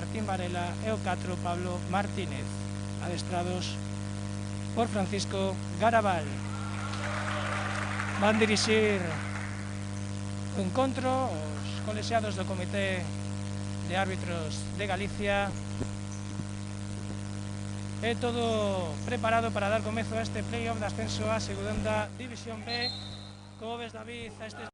Martín Varela e o 4 Pablo Martínez, adestrados por Francisco Garabal. Van dirixir o encontro os colexiados do Comité de Árbitros de Galicia. É todo preparado para dar comezo a este play-off de ascenso á segunda División B. Como ves, David, a estes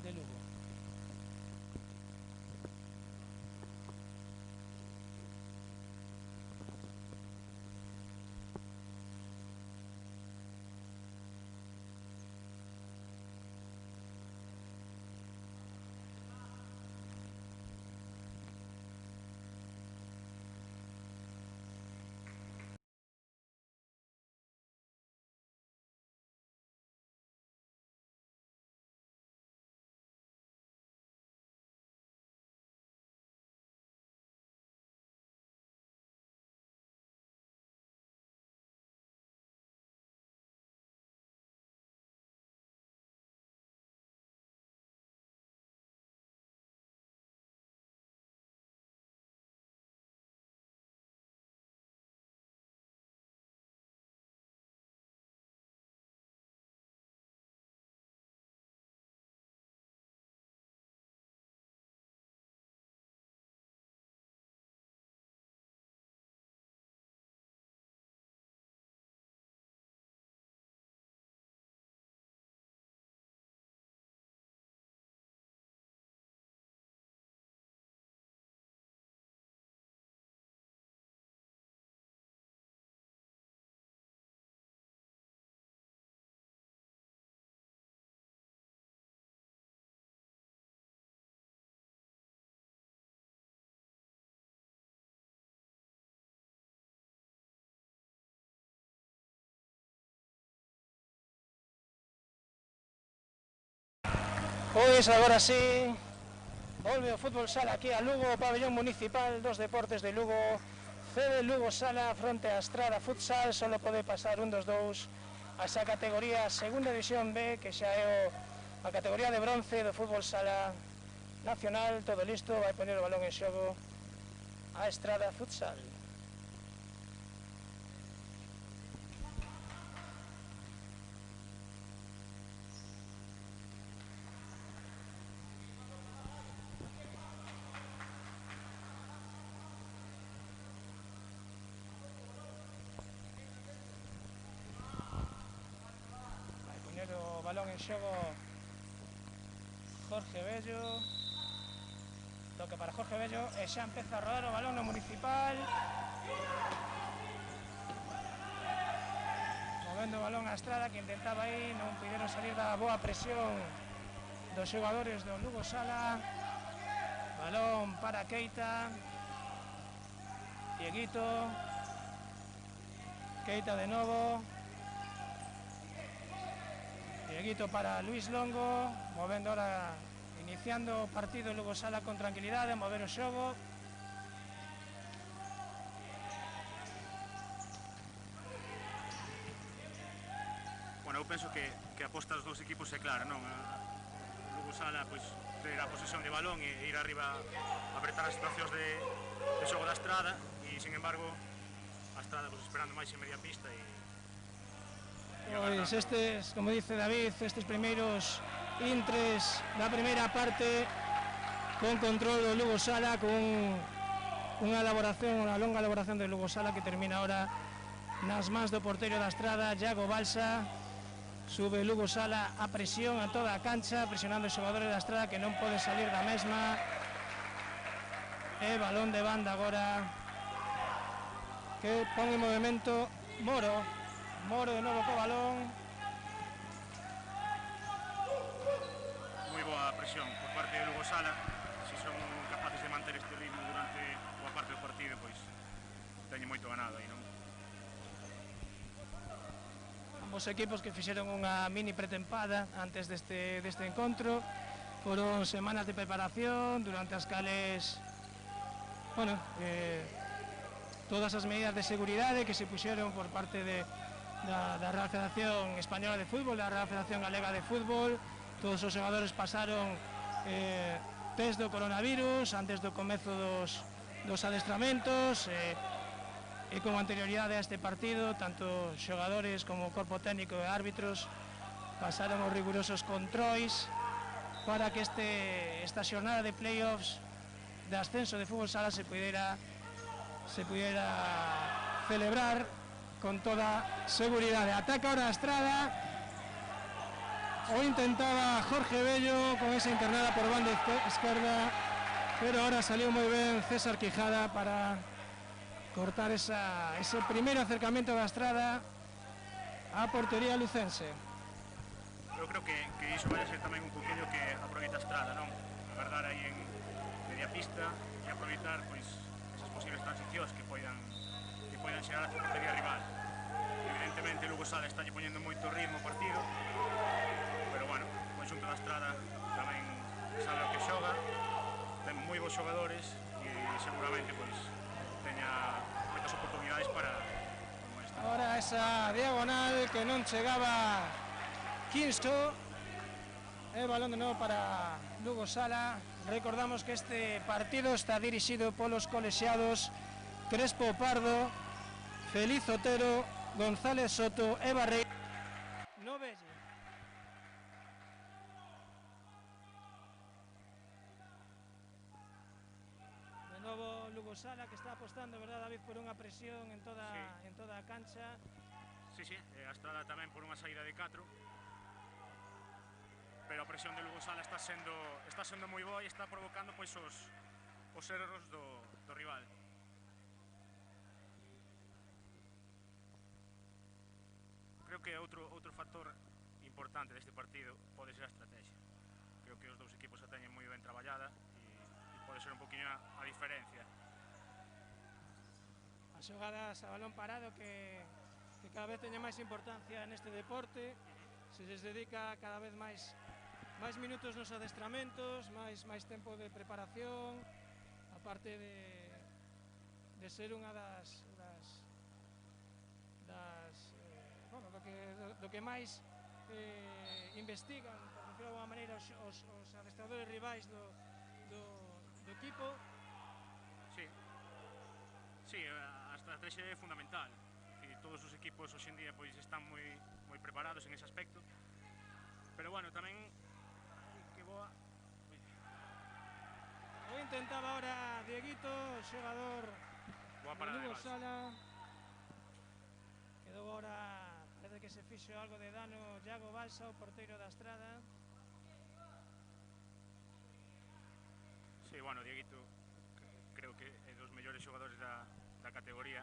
de Lugo. Pois agora sí, volve o fútbol sala aquí a Lugo, o pabellón municipal dos deportes de Lugo. Cede Lugo Sala fronte a Estrada Futsal, solo pode pasar un dos dous a esa categoría segunda división B, que xa é a categoría de bronce do fútbol sala nacional. Todo listo, vai poner o balón en xogo a Estrada Futsal. Balón en xogo Jorge Bello, toque para Jorge Bello e xa empeza a rodar o balón no municipal, movendo o balón a Estrada, que intentaba aí, non puderon salir da boa presión dos xogadores do Lugo Sala. Balón para Keita, Dieguito, Keita de novo, Dieguito para Luis Longo, movendo ahora, iniciando o partido Lugo Sala con tranquilidade, mover o xogo. Bueno, eu penso que a aposta dos dous equipos é clara, non? Lugo Sala, pois, ter a posesión de balón e ir arriba a apretar as situacións de xogo da Estrada, e, sin embargo, a Estrada, pois, esperando máis en media pista e Pois estes, como dice David, estes primeiros intres da primeira parte con control do Lugo Sala, con unha longa elaboración de Lugo Sala que termina ahora nas mans do porteiro da Estrada, Iago Balsa. Sube Lugo Sala a presión a toda a cancha, presionando os xogadores da Estrada que non poden salir da mesma. E balón de banda agora que pon en movimento Moro de novo co balón. Moi boa presión por parte de Lugo Sala. Se son capaces de manter este ritmo durante boa parte do partido, pois teñen moito ganado aí, non? Ambos equipos que fixeron unha mini pretempada antes deste encontro. Foron semanas de preparación durante as cales todas as medidas de seguridade que se puxeron por parte da Real Federación Española de Fútbol, da Real Federación Galega de Fútbol. Todos os xogadores pasaron test do coronavirus antes do comezo dos adestramentos, e con anterioridade a este partido, tanto xogadores como corpo técnico e árbitros pasaron os rigurosos controis para que esta xornada de playoffs de ascenso de fútbol sala se puidera celebrar con toda seguridade. Ataca ahora a Estrada, o intentaba Jorge Bello con esa internada por banda esquerda, pero ahora salió moi ben César Quijada para cortar ese primer acercamento da Estrada á portería lucense. Eu creo que iso vai a ser tamén un poquinho que aproveita a Estrada, non? Agardar aí en media pista e aproveitar pois esas posibles transicións que poidan chegar a portería rival. Evidentemente Lugo Sala está lle poñendo moito ritmo ao partido, pero bueno, o conxunto da Estrada tamén sabe o que xoga, ten moi bons xogadores e seguramente pois teña moitas oportunidades para como esta. Ahora esa diagonal que non chegaba Quinso, e balón de novo para Lugo Sala. Recordamos que este partido está dirixido polos colexiados Crespo Pardo, Feliz Otero, González Soto e Barreiro Novelle. De novo Lugo Sala, que está apostando, verdad, David, por unha presión en toda a cancha. Sí, a Estrada tamén por unha saída de 4, pero a presión de Lugo Sala está sendo moi boa e está provocando pois os erros do rival. Creo que outro factor importante deste partido pode ser a estrategia. Creo que os dous equipos a teñen moi ben traballada e pode ser un poquinho a diferencia. As xogadas a balón parado que cada vez teñen máis importancia neste deporte, se les dedica cada vez máis minutos nos adestramentos, máis tempo de preparación, aparte de ser unha do que máis investigan, por decirlo de alguma maneira, os adestradores rivais do equipo. Sí, a estrategia é fundamental. Todos os equipos hoxe en día pois están moi preparados en ese aspecto, pero bueno, tamén que boa. O intentaba ahora Dieguito, o xogador de Lugo Sala. Quedou ahora, parece que se fixo algo de dano Iago Balsa, o porteiro da Estrada. Sí, bueno, Dieguito creo que é dos mellores xogadores da categoría.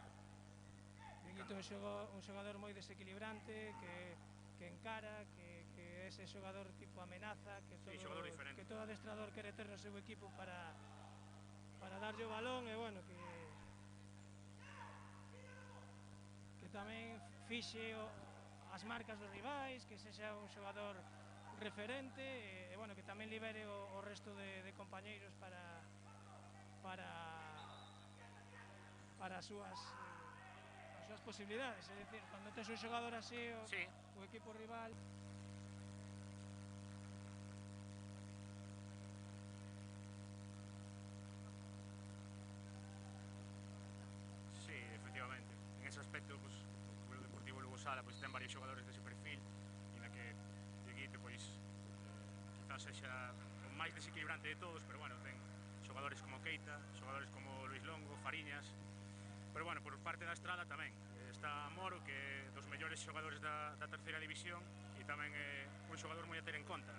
Dieguito é un xogador moi desequilibrante, que encara, que é ese xogador tipo amenaza, que todo adestrador quere ter no seu equipo para darlle o balón, e bueno, que tamén fixe as marcas dos rivais, que sexa un xogador referente, e bueno, que tamén libere o resto de compañeiros para as súas posibilidades. É dicir, cando tes un xogador así, o equipo rival... Sí, efectivamente. En ese aspecto, pues, o Deportivo Lugo Sala pues, ten varios xogadores dese perfil, e na que Dieguito, pois, quizás sexa o máis desequilibrante de todos, pero bueno, ten xogadores como Keita, xogadores como Luis Longo, Fariñas, pero bueno, por parte da Estrada tamén está Moro, que é dos mellores xogadores da terceira división e tamén é un xogador moi a ter en conta.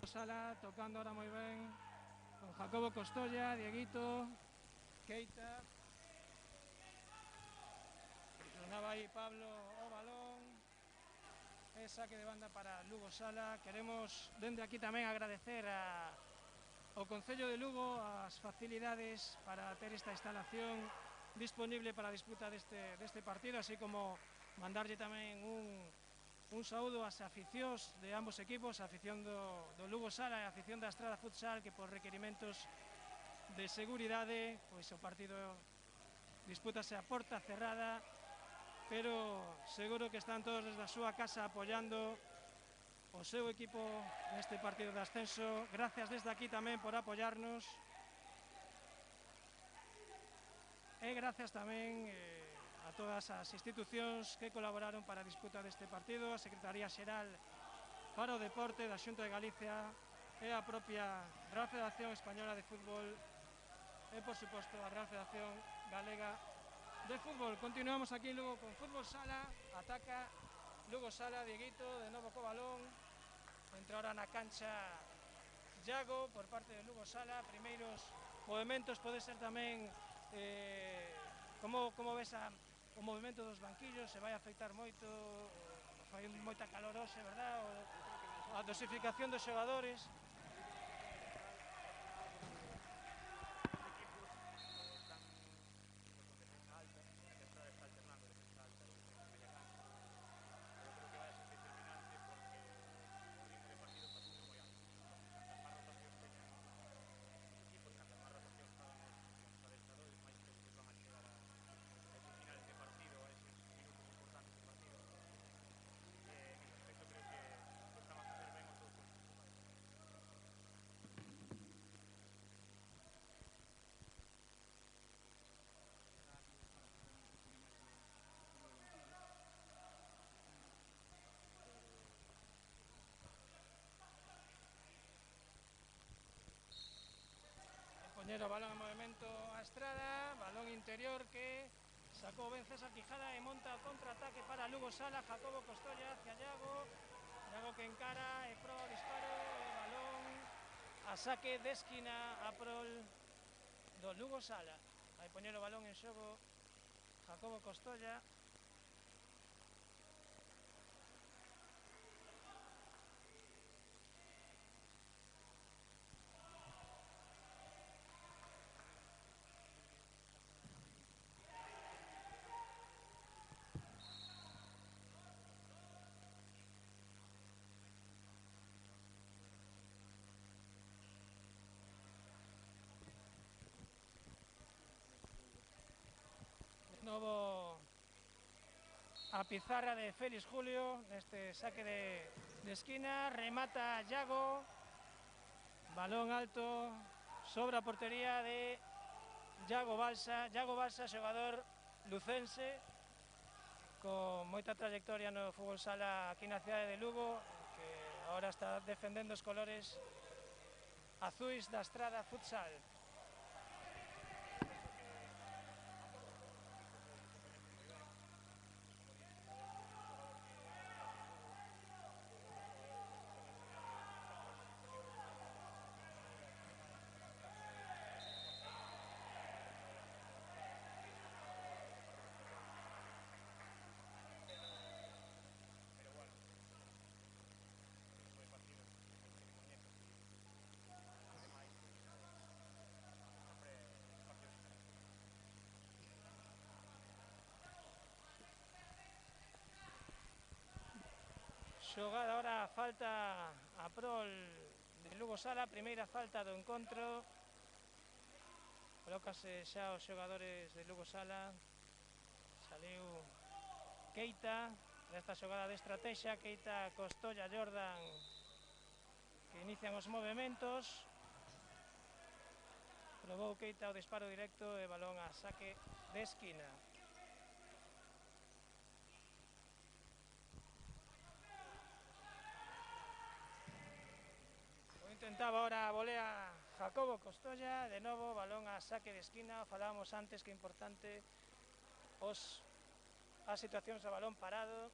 Sala tocando ahora moi ben con Jacobo Costolla, Dieguito, Keita. Sonaba aí Pablo o balón. É saque de banda para Lugo Sala. Queremos dende aquí tamén agradecer ao Concello de Lugo as facilidades para ter esta instalación disponible para a disputa deste partido, así como mandarlle tamén un saúdo ás aficións de ambos equipos, a afición do Lugo Sala e a afición da Estrada Futsal, que por requerimentos de seguridade pois o partido dispútase a porta cerrada, pero seguro que están todos desde a súa casa apoiando o seu equipo neste partido de ascenso. Gracias desde aquí tamén por apoiarnos e gracias tamén a todas as institucións que colaboraron para a disputa deste partido, a Secretaría Xeral para o Deporte da Xunta de Galicia e a propia Real Federación Española de Fútbol e, por suposto, a Real Federación Galega de Fútbol. Continuamos aquí luego con Fútbol Sala, ataca Lugo Sala, Dieguito, de novo co balón, entra ahora na cancha Iago por parte de Lugo Sala, primeiros movimentos, pode ser tamén como ves o movimento dos banquillos, se vai afectar moito, fai moita calor hoxe, verdad? A dosificación dos xogadores. Poñer o balón en movimento a Estrada, balón interior que sacou ben César Quijada e monta o contraataque para Lugo Sala, Jacobo Costolla hacia Iago, Iago que encara e proba o disparo, o balón a saque de esquina a prol do Lugo Sala. Vai poñer o balón en xogo Jacobo Costolla. Novo a pizarra de Félix Julio neste saque de esquina, remata Iago, balón alto sobre a portería de Iago Balsa, xogador lucense con moita trayectoria no fútbol sala aquí na cidade de Lugo, que agora está defendendo os colores azuis da Estrada Futsal. Xogada ahora, falta a prol de Lugo Sala, primeira falta do encontro. Colócase xa os xogadores de Lugo Sala. Saliu Keita nesta xogada de estrategia, Keita, Costolla, Jordan, que inician os movimentos. Probou Keita o disparo directo e balón a saque de esquina. Intentaba ahora a volea Jacobo Costolla, de novo, balón a saque de esquina. Falábamos antes que é importante as situacións a balón parado.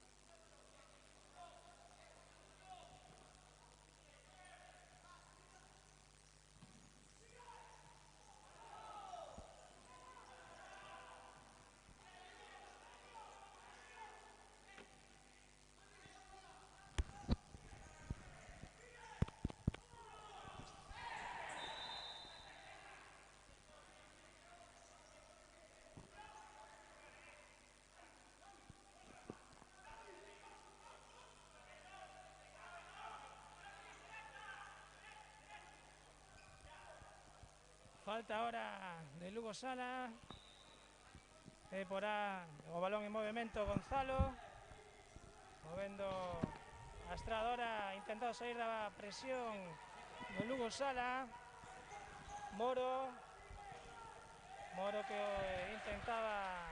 Falta ahora de Lugo Sala. Porá o balón en movimento Gonzalo. Movendo a Estrada ahora, intentado sair da presión do Lugo Sala. Moro que intentaba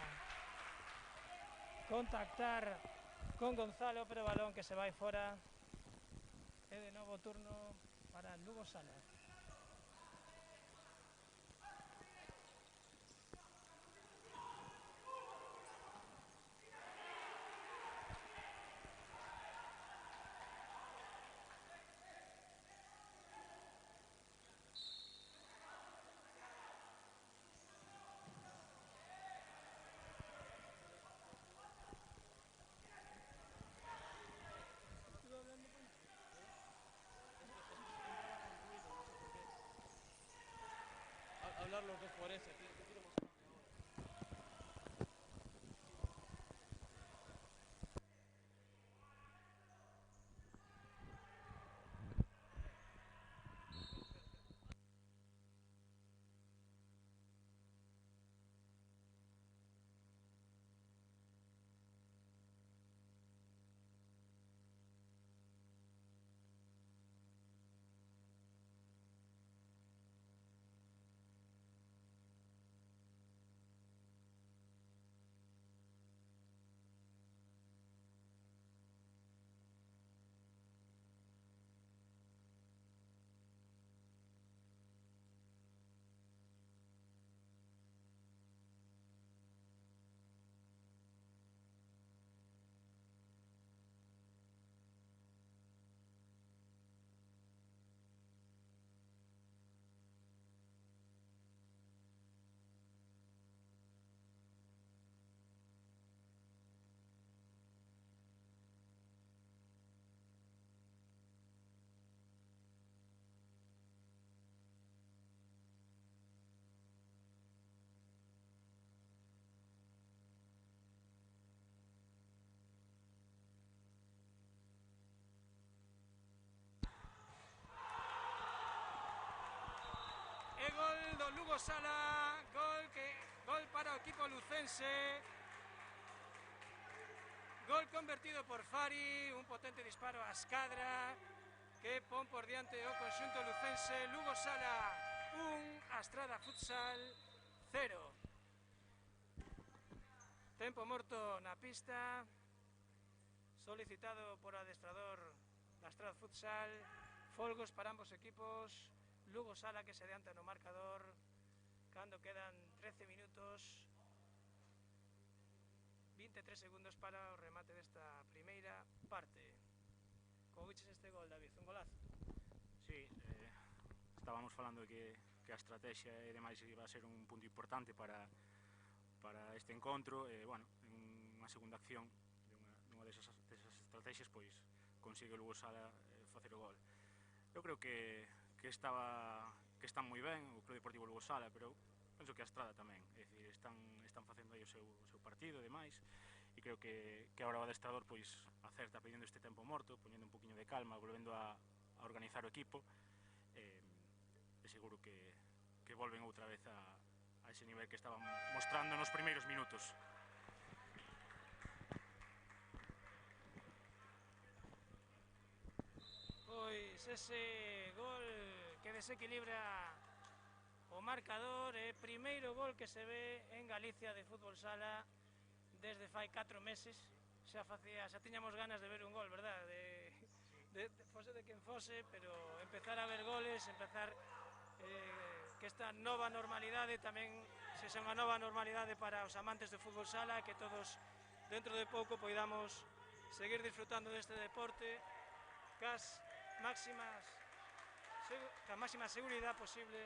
contactar con Gonzalo, pero balón que se vai fora. E de novo turno para Lugo Sala. Hablar los dos por ese. E gol do Lugo Sala, gol para o equipo lucense. Gol convertido por Fari, un potente disparo a Escadra que pon por diante o conxunto lucense. Lugo Sala 1, Astrada Futsal 0. Tempo morto na pista, solicitado por adestrador da Astrada Futsal. Folgos para ambos equipos. Lugo Sala que se adianta no marcador cando quedan 13 minutos 23 segundos para o remate desta primeira parte. Como viches este gol, David? Un golazo? Sí, estábamos falando de que a estrategia e demais iba a ser un punto importante para este encontro. Bueno, en unha segunda acción dunha desas estrategias, pois consigue o Lugo Sala facer o gol. Eu creo que están moi ben o Club Deportivo Lugo Sala, pero penso que a Estrada tamén, é dicir, están facendo aí o seu partido e demais, e creo que agora o adestrador pois acerta pedindo este tempo morto, poñendo un poquinho de calma, volvendo a organizar o equipo, e seguro que volven outra vez a ese nivel que estaban mostrando nos primeiros minutos. Pois ese gol que desequilibra o marcador é primeiro gol que se ve en Galicia de fútbol sala desde fai 4 meses. Xa tiñamos ganas de ver un gol, verdad? fose de quen fose, pero empezar a ver goles, empezar que esta nova normalidade tamén sexa unha nova normalidade para os amantes do fútbol sala, que todos dentro de pouco poidamos seguir disfrutando deste deporte cas máxima seguridade posible,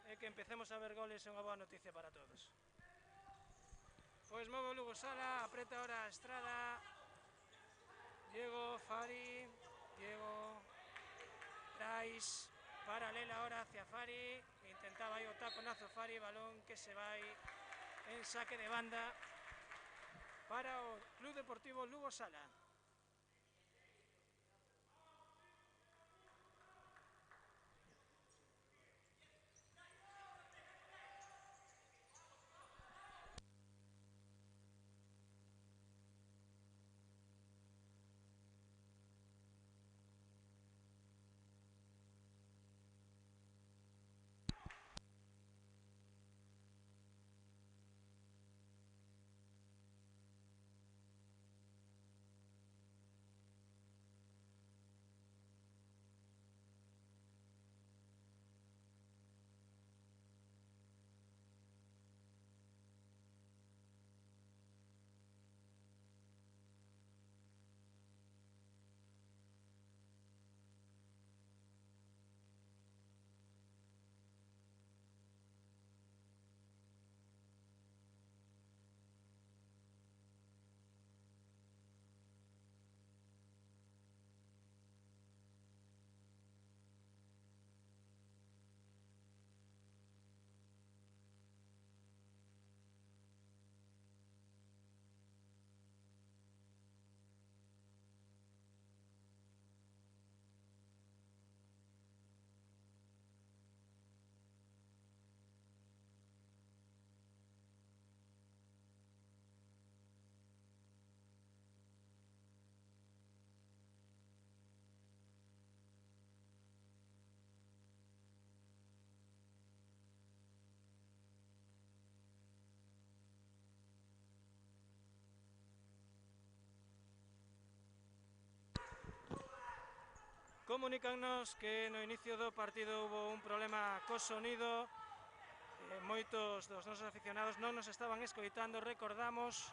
e que empecemos a ver goles é unha boa noticia para todos. Pois move o Lugo Sala, apreta ahora a Estrada, Diego, Fari, Diego, Brais, paralela ahora hacia Fari, intentaba aí o taconazo Fari, balón que se vai en saque de banda para o Club Deportivo Lugo Sala. Comunícannos que no inicio do partido hubo un problema co sonido, moitos dos nosos aficionados non nos estaban escoitando. Recordamos,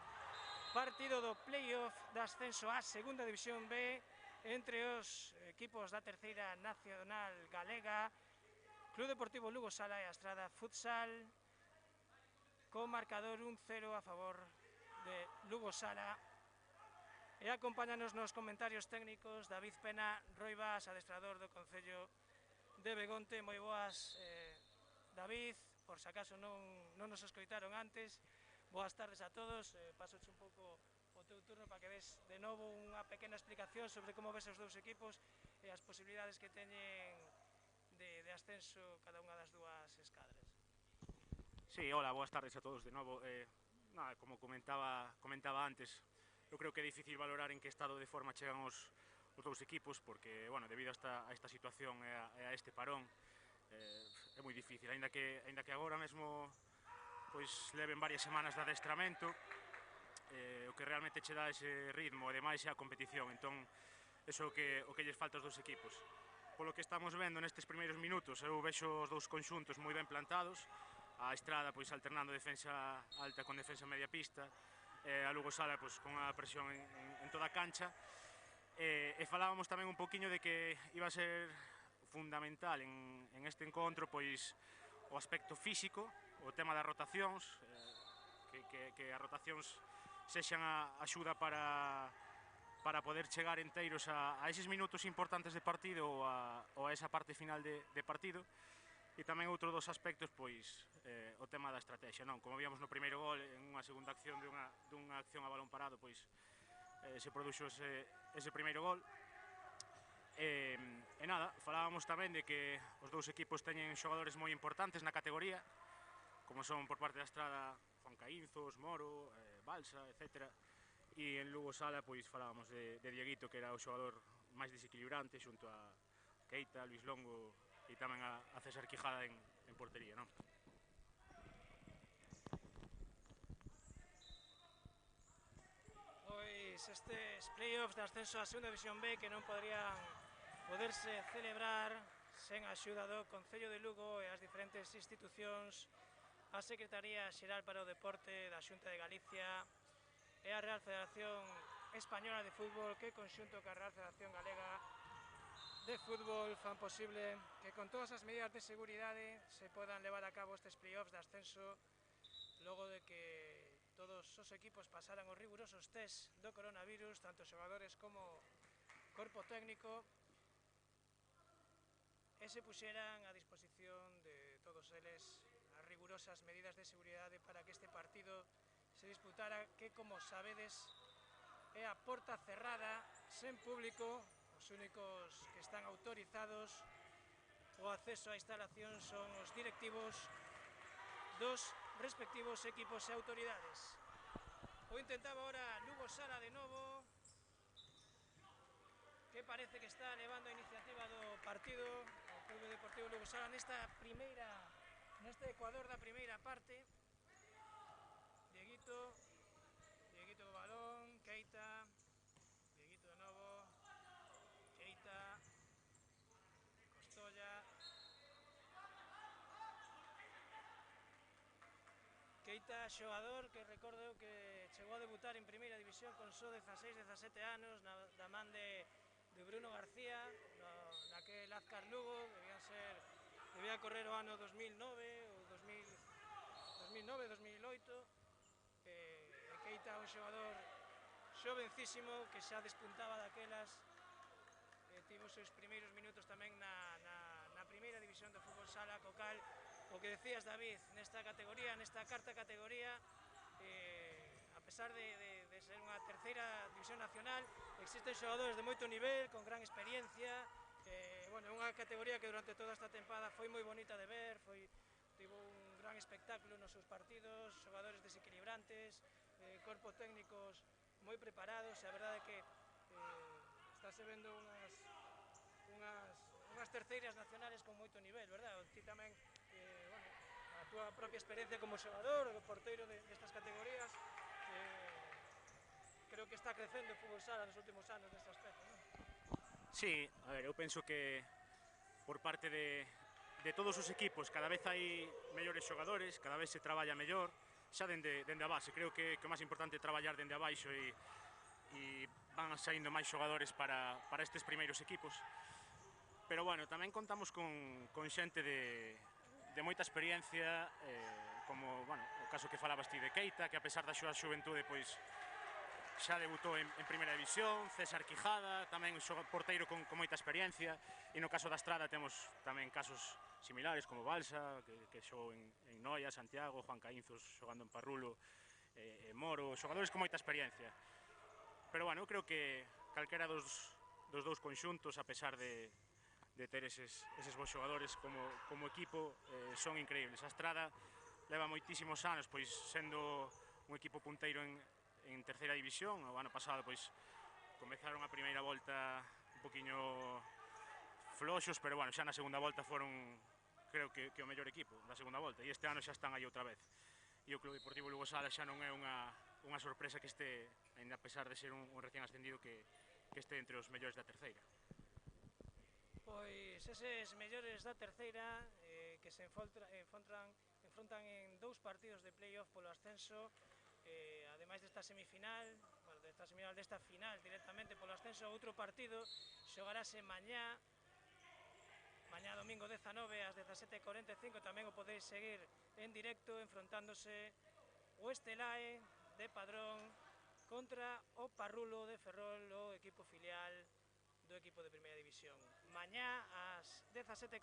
partido do playoff de ascenso á segunda división B entre os equipos da terceira nacional galega, Club Deportivo Lugo Sala e Estrada Futsal, con marcador 1-0 a favor de Lugo Sala. E acompáñanos nos comentarios técnicos David Pena Roivas, adestrador do Concello de Begonte. Moi boas, David, por se acaso non nos escoitaron antes. Boas tardes a todos, pasoche un pouco o teu turno para que des de novo unha pequena explicación sobre como ves os dous equipos e as posibilidades que teñen de ascenso cada unha das dúas escadras. Sí, hola, boas tardes a todos de novo. Nada, como comentaba antes, eu creo que é difícil valorar en que estado de forma chegan os dous equipos, porque, bueno, debido a esta situación e a este parón, é moi difícil, aínda que agora mesmo pois leven varias semanas de adestramento, o que realmente che dá ese ritmo, e demais é a competición, entón, eso é o que lles falta aos dous equipos. Polo que estamos vendo nestes primeiros minutos, eu vexo os dous conxuntos moi ben plantados, a Estrada pois alternando defensa alta con defensa media pista, a Lugo Sala pois, con a presión en toda a cancha, e falábamos tamén un poquinho de que iba a ser fundamental en este encontro pois o aspecto físico, o tema das rotacións, que as rotacións sexan a axuda para poder chegar enteiros a eses minutos importantes de partido ou a esa parte final de partido. E tamén outro dos aspectos, pois, o tema da estrategia, non? Como víamos no primeiro gol, en unha segunda acción dunha acción a balón parado, pois, se produxo ese primeiro gol. E nada, falábamos tamén de que os dous equipos teñen xogadores moi importantes na categoría, como son por parte da Estrada Juan Caínzos, Moro, Balsa, etc. E en Lugo Sala, pois, falábamos de Dieguito, que era o xogador máis desequilibrante, xunto a Keita, Luis Longo e tamén a César Quijada en portería, non? Foi Pois estes playoffs de ascenso a segunda división B que non poderían poderse celebrar sen a axuda do Concello de Lugo e as diferentes institucións, a Secretaría Xeral para o Deporte da Xunta de Galicia e a Real Federación Española de Fútbol, que conxunto ca Real Federación Galega de Fútbol fan posible que con todas as medidas de seguridade se podan levar a cabo estes playoffs de ascenso logo de que todos os equipos pasaran os rigurosos test do coronavirus, tanto xogadores como corpo técnico, e se puxeran a disposición de todos eles as rigurosas medidas de seguridade para que este partido se disputara, que, como sabedes, é a porta cerrada, sen público. Os únicos que están autorizados o acceso á instalación son os directivos dos respectivos equipos e autoridades. O intentaba ahora Lugo Sala de novo, que parece que está levando a iniciativa do partido, o Clube Deportivo Lugo Sala, neste ecuador da primeira parte. Dieguito do balón, Keita, Dieguito de novo, Keita, Costolla, Keita, xogador que recordo que chegou a debutar en primeira división con só 16-17 anos da man de Bruno García naquel Azcar Lugo. Debía correr o ano 2009 ou 2009-2008. Keita, un xogador xovencísimo que xa despuntaba daquelas, tivo os seus primeiros minutos tamén na primeira división do fútbol sala, co cal, o que decías, David, nesta categoría, nesta cuarta categoría, a pesar de ser unha terceira división nacional, existen xogadores de moito nivel, con gran experiencia. Bueno, unha categoría que durante toda esta tempada foi moi bonita de ver, tivo un gran espectáculo nos seus partidos, xogadores desequilibrantes, corpo técnicos moi preparados, e a verdade é que estáse vendo unhas terceiras nacionales con moito nivel, verdad? Ti tamén, a túa propia experiencia como xogador, o porteiro destas categorías, creo que está crecendo o fútbol sala nos últimos anos neste aspecto, non? Sí, a ver, eu penso que por parte de todos os equipos cada vez hai mellores xogadores, cada vez se traballa mellor, xa dende a base. Creo que o máis importante é traballar dende abaixo e van saindo máis xogadores para estes primeiros equipos. Pero, bueno, tamén contamos con xente de moita experiencia, como, bueno, o caso que falabas ti de Keita, que a pesar da súa xuventude, pois, xa debutou en primeira división. César Quijada, tamén porteiro con moita experiencia, e no caso da Estrada temos tamén casos similares, como Balsa, que xogou en Noia, Santiago, Juan Caínzos xogando en Parrulo, Moro, xogadores con moita experiencia. Pero, bueno, eu creo que calquera dos dous conxuntos, a pesar de ter eses bons xogadores como equipo, son increíbles. A Estrada leva moitísimos anos pois sendo un equipo punteiro en terceira división. O ano pasado pois comezaron a primeira volta un poquinho floxos, pero, bueno, xa na segunda volta foron, creo que o mellor equipo da segunda volta, e este ano xa están aí outra vez. E o Clube Deportivo Lugo Sala xa non é unha sorpresa que este, ainda a pesar de ser un recién ascendido, que este entre os mellores da terceira. Pois eses mellores da terceira que se enfrontan en dous partidos de playoff polo ascenso, ademais desta semifinal, desta final directamente polo ascenso, outro partido xogarase mañá domingo 19 ás 17:45, tamén o podeis seguir en directo, enfrontándose o Estelae de Padrón contra o Parrulo de Ferrol, o equipo filial do equipo de primeira división. Mañá ás 17:45,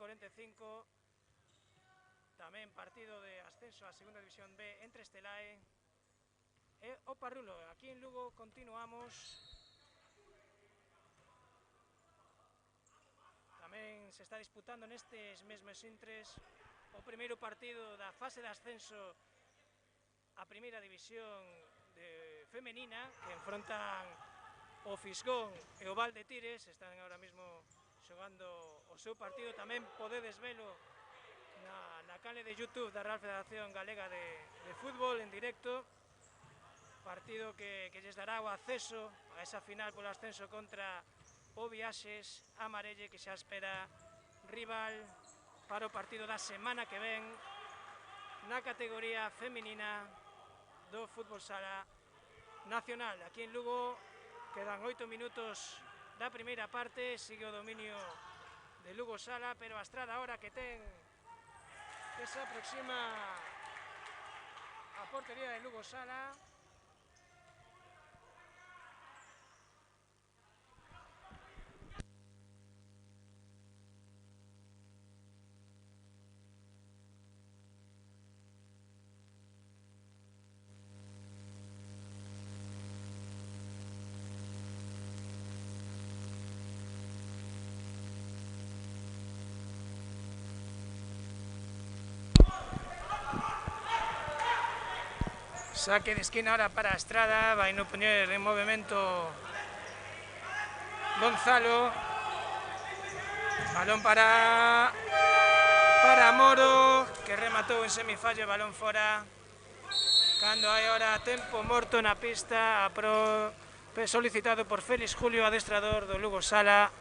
tamén partido de ascenso a segunda división B entre Estelae e o Parrulo. Aquí en Lugo continuamos. Tamén se está disputando nestes mesmos intres o primeiro partido da fase de ascenso a primeira división femenina, que enfrontan o Fisgón e o Val de Tires. Están ahora mesmo xogando o seu partido. Tamén podedes velo na canle de YouTube da Real Federación Galega de Fútbol en directo. partido que lles dará o acceso a esa final polo ascenso contra o Viaxes Amarelle, que xa espera rival para o partido da semana que ven na categoría feminina do fútbol sala nacional. Aquí en Lugo quedan 8 minutos da primeira parte, sigue o dominio de Lugo Sala, pero a Estrada ahora que se aproxima a portería de Lugo Sala. Saque de esquina ahora para Estrada, vai no poñer en movimento Gonzalo. Balón para Moro, que rematou en semifallo, balón fora. Cando hai ahora tempo morto na pista, solicitado por Félix Julio, adestrador do Lugo Sala.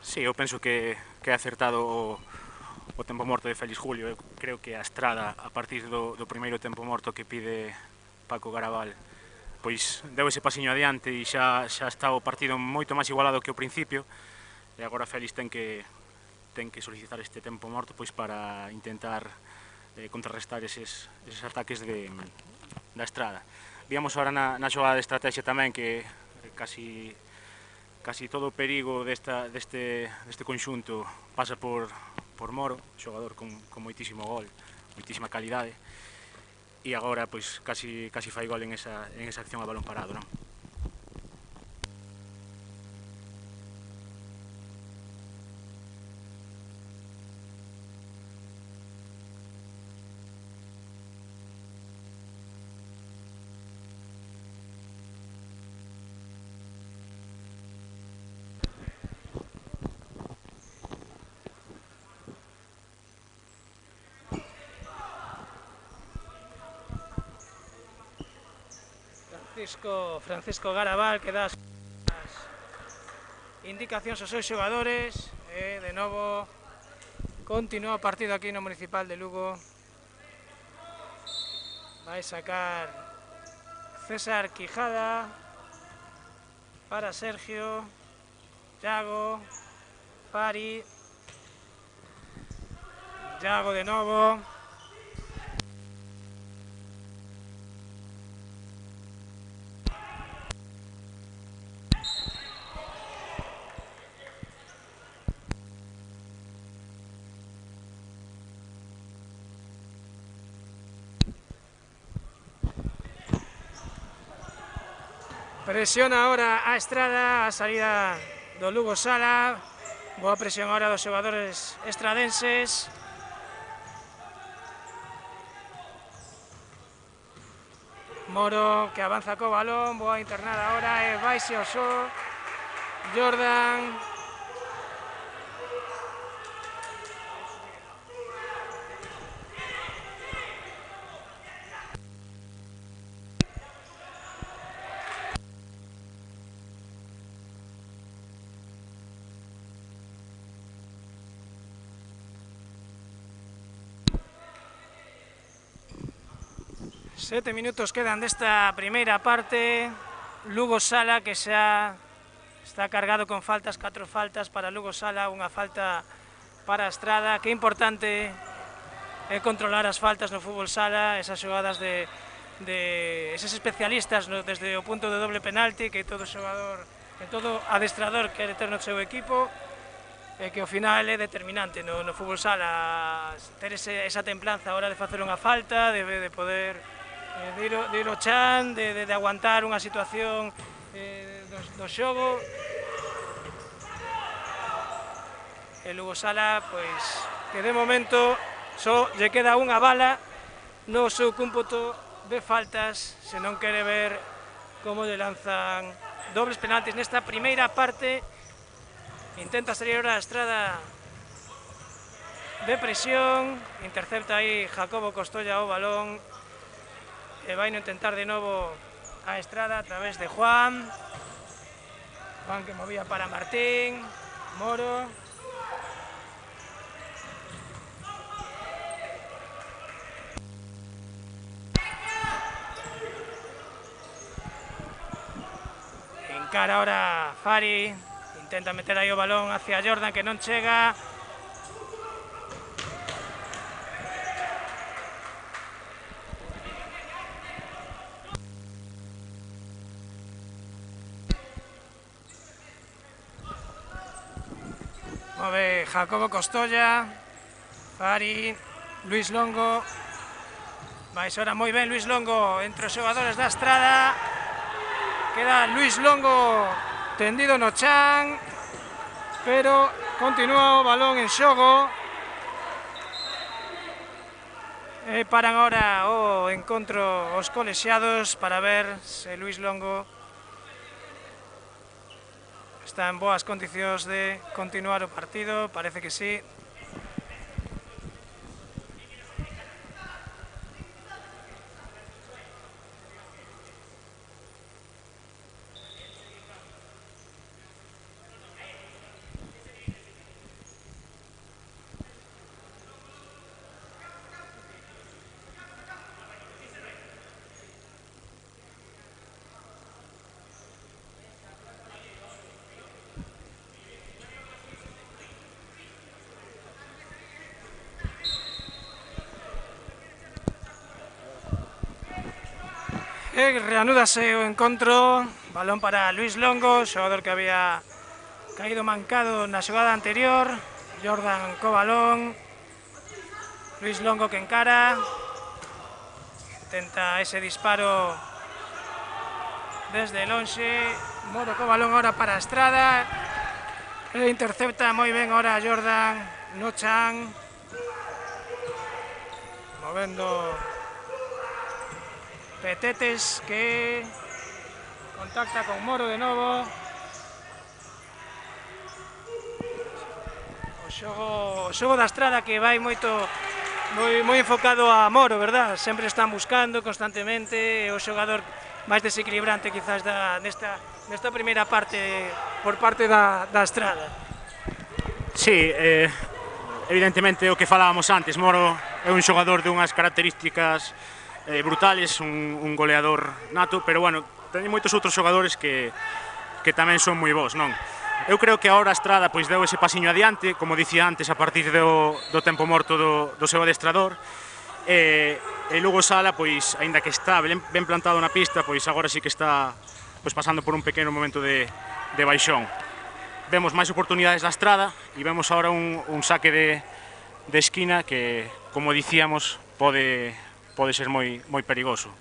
Sí, eu penso que é acertado o tempo morto de Félix Julio. Eu creo que a Estrada, a partir do primeiro tempo morto que pide Paco Garabal, pois deu ese pasiño adiante e xa está o partido moito máis igualado que o principio, e agora Félix ten que solicitar este tempo morto pois para intentar contrarrestar eses ataques da Estrada. Víamos ahora na xogada de estrategia tamén que casi todo o perigo deste conxunto pasa por Moro, xogador con moitísimo gol, moitísima calidade, e agora pois casi fai gol en esa acción a balón parado, non? Francisco Garabal, que dá as indicacións aos seus xogadores. De novo continúa o partido aquí no Municipal de Lugo. Vai sacar César Quijada para Sergio, Yago, Pari, Yago de novo. Presiona ahora a Estrada, a salida do Lugo Sala. Boa presión ahora dos xogadores estradenses. Moro, que avanza co balón, boa internada ahora, e vaise ao xo Jordan. Sete minutos quedan desta primeira parte. Lugo Sala, que xa está cargado con faltas, 4 faltas para Lugo Sala, unha falta para Estrada. Que importante é controlar as faltas no fútbol sala, esas xogadas de eses especialistas desde o punto de doble penalti que todo xogador, que todo adestrador quere ter no seu equipo, e que ao final é determinante no fútbol sala ter esa templanza a hora de facer unha falta, de poder de ir ao chan, de aguantar unha situación do xogo. E Lugo Sala, pois, que de momento só lle queda unha bala no seu cómputo de faltas, se non quere ver como lle lanzan dobles penaltis nesta primeira parte. Intenta salir ahora a Estrada de presión, intercepta aí Jacobo Costolla o balón e vai no intentar de novo a Estrada a través de Juan que movía para Martín, Moro. Encara ahora Fari, intenta meter aí o balón hacia Jordan que non chega. Move Jacobo Costolla, Fari, Luis Longo. Vai ahora moi ben Luis Longo entre os xogadores da Estrada. Queda Luis Longo tendido no chan, pero continúa o balón en xogo. E paran ahora o encontro os colexiados para ver se Luis Longo está en boas condicións de continuar o partido. Parece que sí. Reanúdase o encontro, balón para Luis Longo, xogador que había caído mancado na xogada anterior. Jordan co balón, Luis Longo que encara, intenta ese disparo desde lonxe. Moro co balón ahora para Estrada e intercepta moi ben ahora Jordan no chan, movendo Petetes que contacta con Moro de novo. O xogo da Estrada que vai moi enfocado a Moro, verdad? Sempre están buscando constantemente o xogador máis desequilibrante quizás nesta primeira parte por parte da Estrada. Sí, evidentemente o que falábamos antes, Moro é un xogador de unhas características brutales, un goleador nato, pero bueno, teñen moitos outros xogadores que tamén son moi bons, non? Eu creo que agora a Estrada pois deu ese pasiño adiante, como dicía antes, a partir do tempo morto do seu adestrador, e Lugo Sala, pois, aínda que está ben plantado na pista, pois agora sí que está pois pasando por un pequeno momento de baixón. Vemos máis oportunidades da Estrada e vemos agora un saque de esquina que, como dicíamos, pode ser moi perigoso.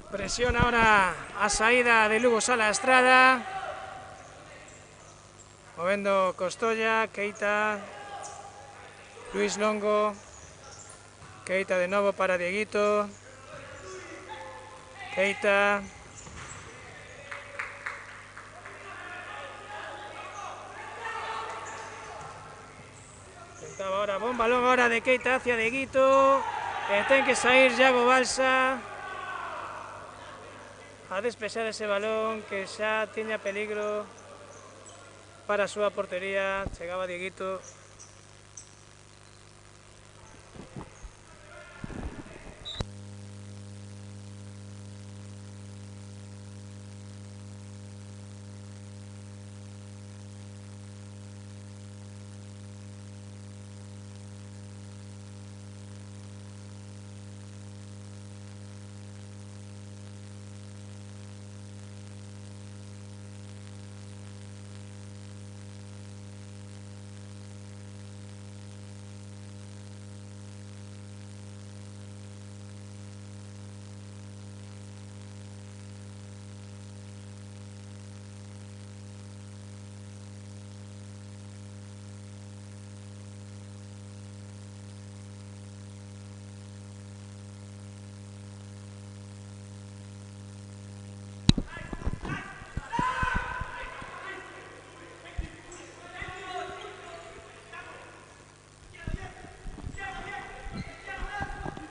Presiona ahora a saída de Lugo Sala Estrada, movendo Costolla, Keita, Luis Longo, Keita de novo para Dieguito, Keita, intentaba ahora, bon balón ahora de Keita hacia Dieguito, e ten que sair Iago Balsa a despexar ese balón que xa tiña peligro para a súa portería. Chegaba Dieguito.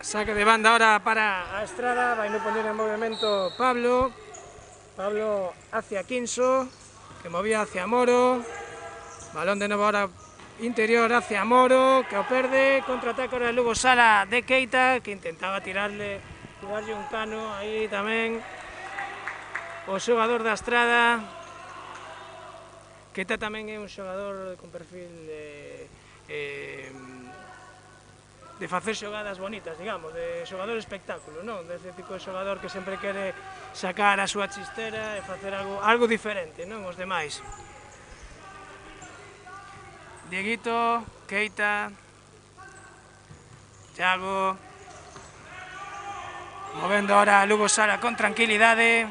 Saque de banda ahora para a Estrada, vai no poner en movimento Pablo. Pablo hacia Quinso, que movía hacia Moro. Balón de novo ahora interior hacia Moro, que o perde. Contraataque ahora Lugo Sala de Keita, que intentaba tirarlle un cano aí tamén o xogador da Estrada. Keita tamén é un xogador con perfil de facer xogadas bonitas, digamos, de xogador espectáculo, non? Dese tipo de xogador que sempre quere sacar a súa chistera e facer algo diferente, non? Os demais. Dieguito, Keita, Thiago, movendo ahora a Lugo Sala con tranquilidade.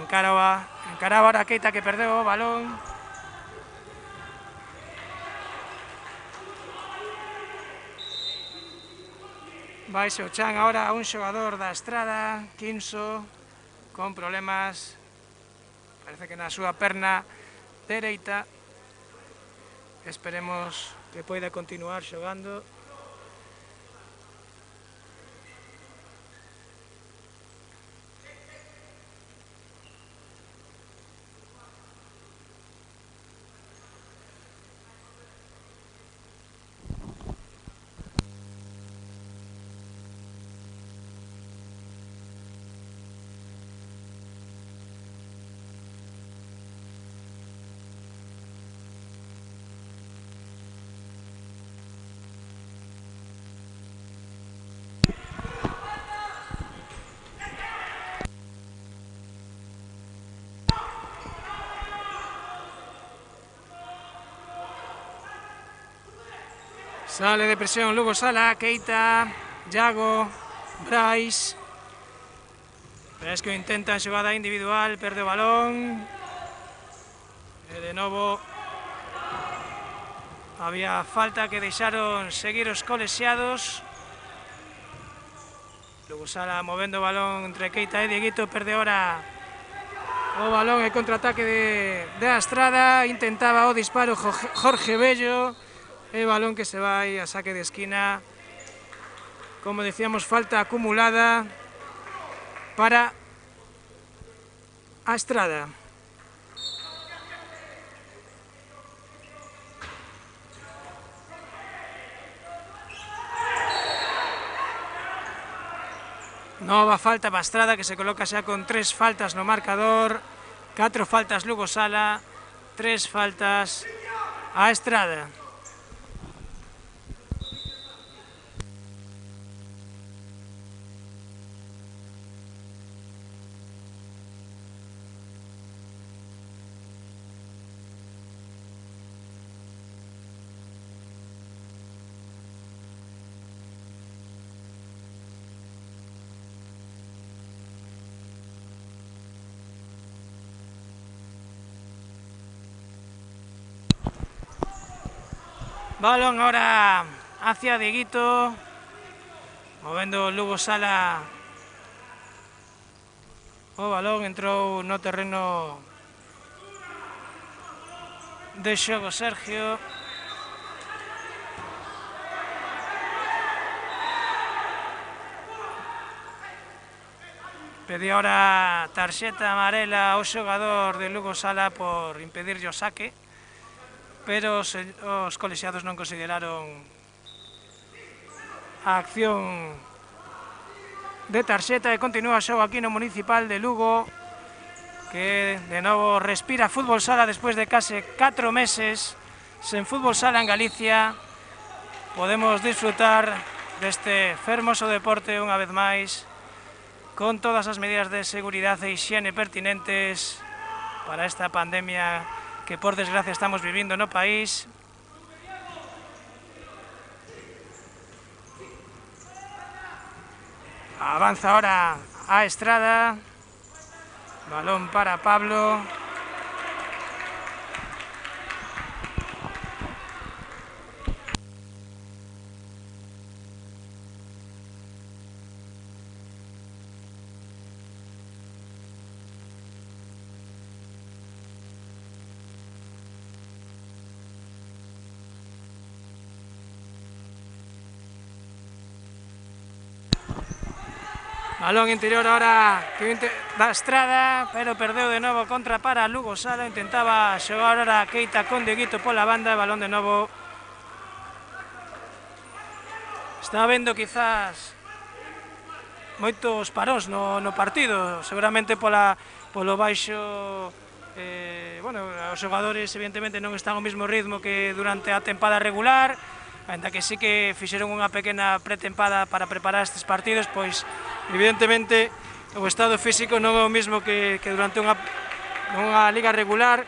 Encaraba ahora a Keita, que perdeu o balón. Vaise o chan ahora a un xogador da Estrada, Quinso, con problemas, parece que na súa perna dereita. Esperemos que poida continuar xogando. Sale de presión Lugo Sala, Keita, Yago, Brais. Es que intenta xogada individual, perde o balón. E de novo había falta que deixaron seguir os colexiados. Lugo Sala movendo o balón entre Keita e Dieguito, perde ahora o balón e contraataque de Estrada. Intentaba o disparo Jorge Bello. E balón que se vai a saque de esquina. Como decíamos, falta acumulada para a Estrada. Nova falta para a Estrada, que se coloca xa con 3 faltas no marcador. 4 faltas Lugo Sala, 3 faltas a Estrada. Balón ahora hacia Dieguito, movendo Lugo Sala o balón, entrou no terreno de xogo Sergio. Pedía ahora tarxeta amarela ao xogador de Lugo Sala por impedirlle o saque, pero os colexiados non consideraron a acción de tarxeta e continúa o xogo aquí no Municipal de Lugo, que de novo respira fútbol sala despois de case 4 meses sen fútbol sala en Galicia. Podemos disfrutar deste fermoso deporte unha vez máis, con todas as medidas de seguridade e hixiene pertinentes para esta pandemia que por desgracia estamos vivindo no país. Avanza ahora a Estrada, balón para Pablo. Balón interior ahora da Estrada, pero perdeu de novo contra para Lugo Sala. Intentaba xogar ahora Keita con Dieguito pola banda, balón de novo. Está vendo quizás moitos paróns no partido, seguramente polo baixo. Bueno, os xogadores evidentemente non están ao mesmo ritmo que durante a tempada regular, ainda que sí que fixeron unha pequena pretempada para preparar estes partidos, pois evidentemente o estado físico non é o mesmo que durante unha liga regular.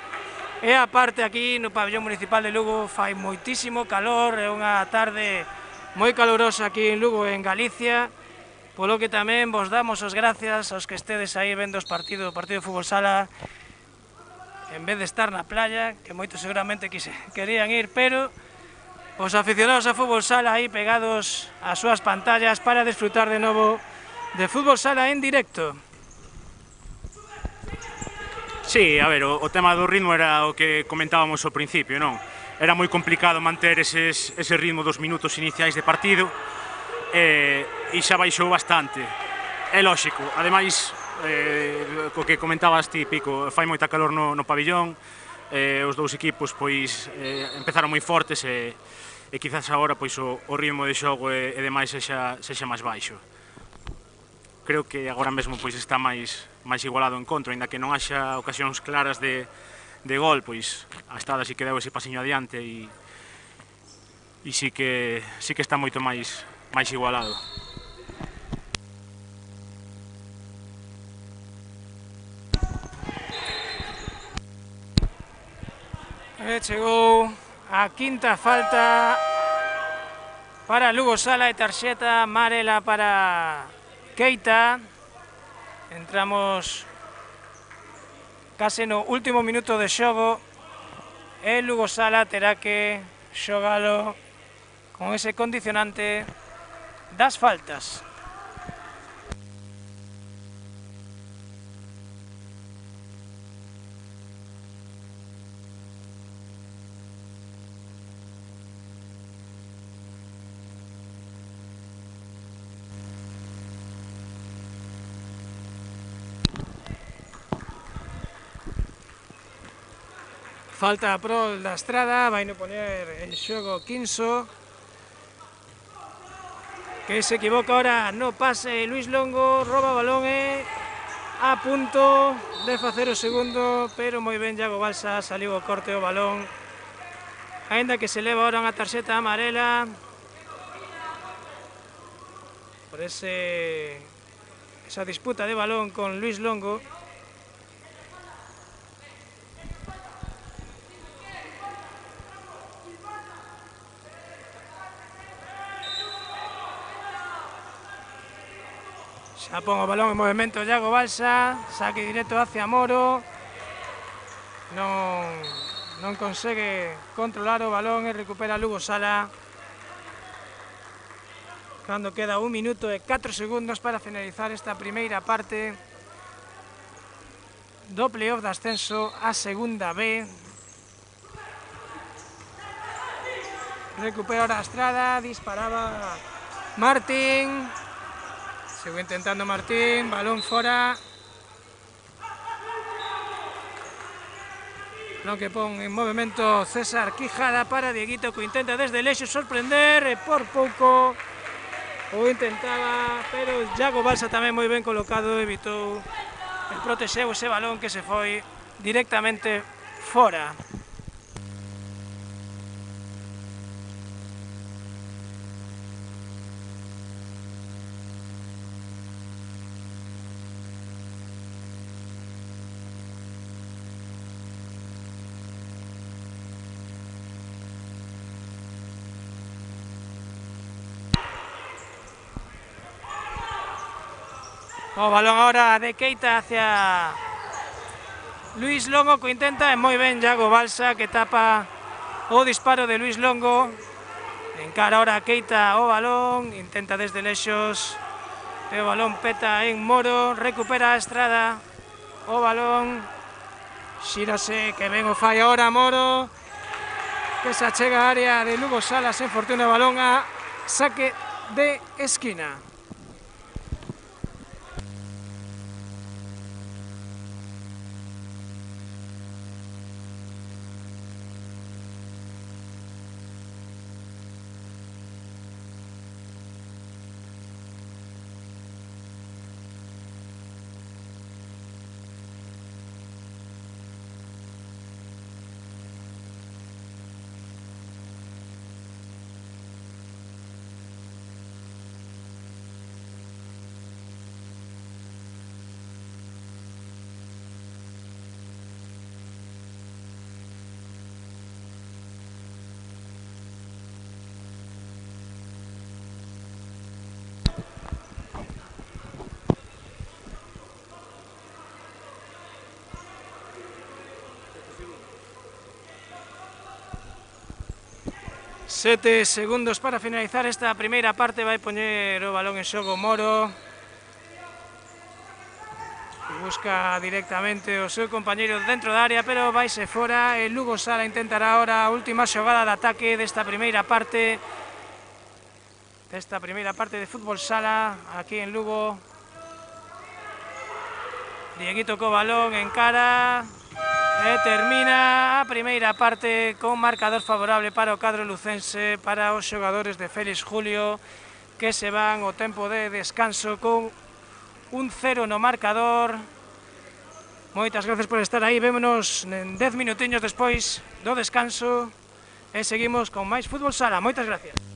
E a parte aquí no pabellón municipal de Lugo fai moitísimo calor, é unha tarde moi calorosa aquí en Lugo, en Galicia, polo que tamén vos damos as gracias aos que estedes aí vendo o partido de fútbol sala, en vez de estar na playa, que moitos seguramente querían ir, pero os aficionados a fútbol sala aí pegados ás súas pantallas para disfrutar de novo de fútbol sala en directo. Sí, a ver, o tema do ritmo era o que comentábamos ao principio, non? Era moi complicado manter ese ritmo dos minutos iniciais de partido e xa baixou bastante. É lóxico, ademais, co que comentabas ti, Pico, fai moita calor no pabillón, os dous equipos pois empezaron moi fortes e quizás agora pois o ritmo de xogo e demais sexa máis baixo. Creo que agora mesmo pois está máis igualado o encontro, aínda que non haxa ocasións claras de gol, pois a Estrada sí que deu ese pasiño adiante e sí que está moito máis igualado. Chegou a quinta falta para Lugo Sala e tarxeta amarela para Keita. Entramos case no último minuto de xogo e Lugo Sala terá que xogalo con ese condicionante das faltas. Falta a prol da Estrada, vai no poner en xogo Quinso, que se equivoca ahora no pase. Luis Longo roba balón e a punto de facer o segundo, pero moi ben Iago Balsa, saliu o corte o balón, aínda que se leva ahora unha tarxeta amarela por esa disputa de balón con Luis Longo. Xa pon o balón en movimento Iago Balsa, saque directo hacia Moro, non consegue controlar o balón e recupera Lugo Sala cando queda 1 minuto e 4 segundos para finalizar esta primeira parte do playoff de ascenso a segunda B. Recupera ahora a Estrada, disparaba Martín. Sigo intentando Martín, balón fora. Lo que pon en movimento César Quijada para Dieguito, que intenta desde lexo sorprender e por pouco o intentaba, pero Iago Balsa tamén moi ben colocado, evitou e protexeu ese balón que se foi directamente fora. O balón ahora de Keita hacia Luis Longo, que intenta, e moi ben Iago Balsa, que tapa o disparo de Luis Longo. Encara ahora Keita o balón, intenta desde lexos, e o balón peta en Moro, recupera a Estrada o balón, xírase, que ben o fai ahora Moro, que se achega a área de Lugo Sala, sen fortuna o balón a saque de esquina. 7 segundos para finalizar esta primeira parte. Vai poñer o balón en xogo Moro. Busca directamente o seu compañeiro dentro da área, pero vaise fora. El Lugo Sala intentará ahora a última xogada de ataque desta primeira parte. De fútbol sala aquí en Lugo. Dieguito co balón en cara. E termina a primeira parte con marcador favorable para o cadro lucense, para os xogadores de Félix Julio, que se van ao tempo de descanso con un 0 no marcador. Moitas gracias por estar aí. Vémonos en 10 minutiños despois do descanso e seguimos con máis fútbol sala. Moitas gracias.